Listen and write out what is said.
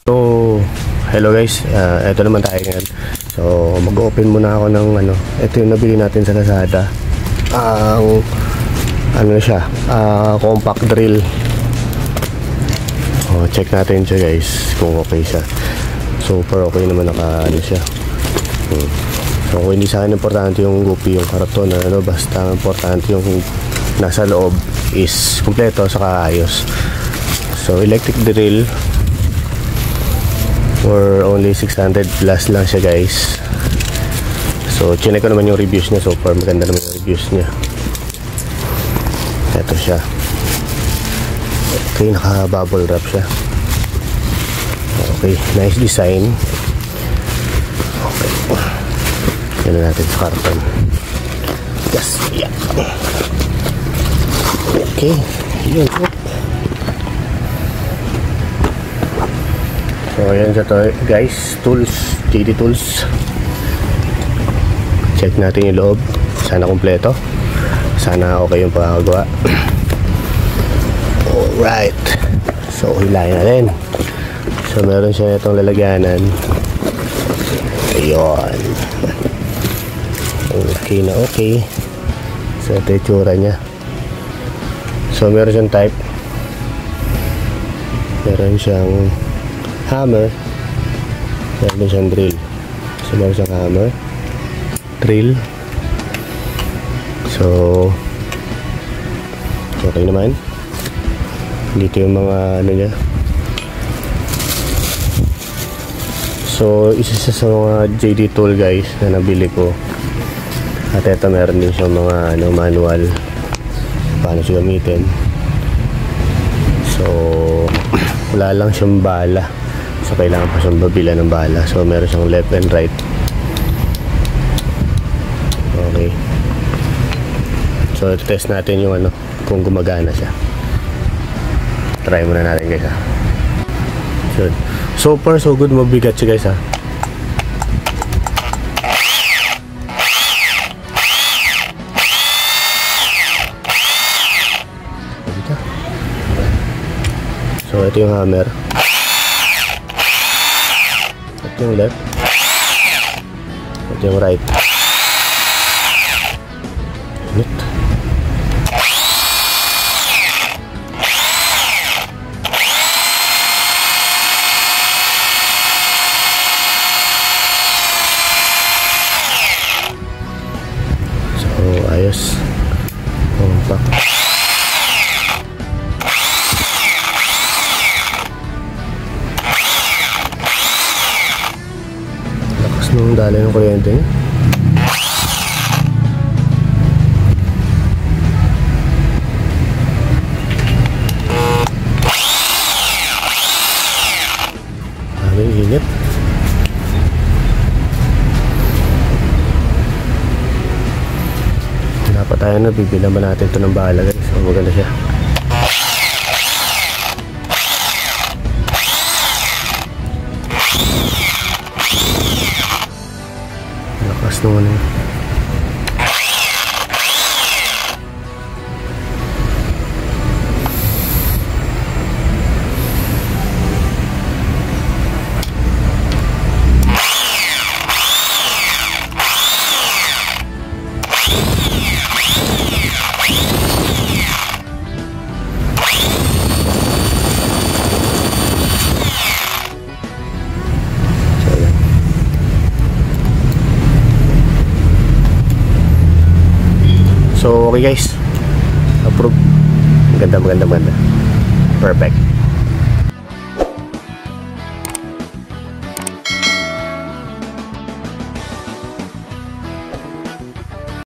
So, hello guys, eto naman tayo ngayon. So, mag-open muna ako ng ito yung nabili natin sa Lazada. Ano na siya, compact drill. Check natin siya guys, kung okay siya. Super okay naman, siya. So, kung hindi sa akin importante yung gupi, yung karaton, basta importante yung nasa loob is kumpleto saka ayos. So, electric drill for only 600 plus lang siya guys. So chinek ko naman yung reviews niya, super maganda naman yung reviews niya. Ito siya. Okay, naka bubble wrap siya. Okay, nice design. Okay, yan na natin sa karton. Yes, yeah. Okay, yun. So ayan siya to guys, tools, JD Tools. Check natin yung loob, sana kumpleto, sana okay yung pagkakagawa. Alright, so hilahin natin. So meron siya itong lalagyanan. Ayun, okay na okay. So ito yung tsura nya. So meron siyang type, meron siyang hammer, meron siyang drill. So meron siyang hammer, drill. So okay naman. Dito yung mga niya. So isa sa mga JD tool guys na nabili ko. At ito meron din siyang mga manual paano siya gamitin. So wala lang siyang bala. So kailangan pa siyang babila ng bala. So meron siyang left and right. Okay. So test natin yung kung gumagana siya. Try muna natin guys ha. So far so good, mabigat siya guys ha. So ito yung hammer. Ito yung left. Ito yung right. Init. So ayos. Compact. Nung dali ng kuryente niya. Ang init. Dapat tayo na, bibilan ba natin ito ng bahala guys. So maganda siya. Lakas naman yun. So okay guys, approve. Maganda. Perfect.